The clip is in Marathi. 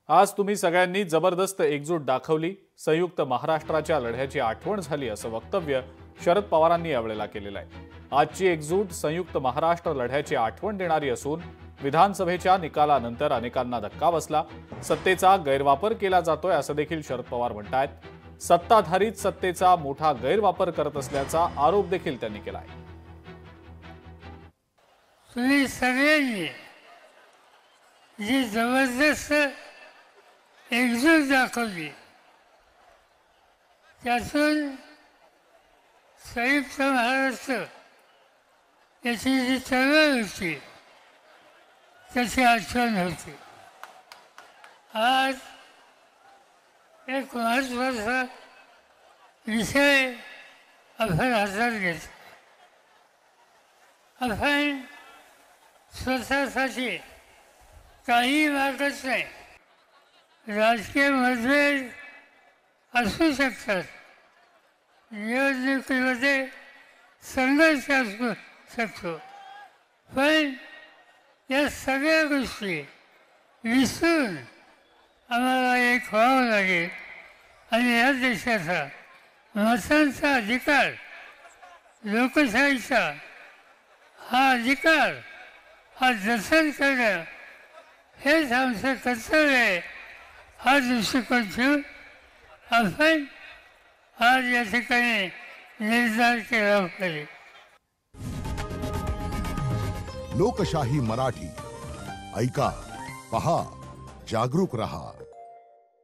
आज तुम्ही सगळ्यांनी जबरदस्त एकजूट दाखवली, संयुक्त महाराष्ट्राच्या लढ्याची आठवण झाली असं वक्तव्य शरद पवारांनी यावेळेला केलेलं आहे। आजची एकजूट संयुक्त महाराष्ट्र लढ्याची आठवण देणारी असून विधानसभेच्या निकालानंतर अनेकांना धक्का बसला, सत्तेचा गैरवापर केला जातोय असं देखील शरद पवार म्हणतात। सत्ताधारीच सत्तेचा मोठा गैरवापर करत असल्याचा आरोप देखील त्यांनी केला आहे। तुम्ही सगळ्यांनी जी जबरदस्त एकजूट दाखवली, त्यातून संयुक्त महाराष्ट्र याची जी चळवळ होती त्याची आठवण होती। आज एक महत्त्वाचा विषय आपण हातात घेतला। आपण स्वतःसाठी काही मागत नाही। राजकीय मतभेद असू शकतात, निवडणुकीमध्ये संघर्ष असू शकतो, पण या सगळ्या गोष्टी विसरून आम्हाला एक व्हावं लागेल आणि या देशाचा मतांचा अधिकार, लोकशाहीचा हा अधिकार हा जतन करणं हेच आमचं कर्तव्य आहे। हा दृष्टिकोन ठेवून आपण आज या ठिकाणी निर्धार केला पाहिजे। लोकशाही मराठी ऐका, पहा, जागरूक रहा।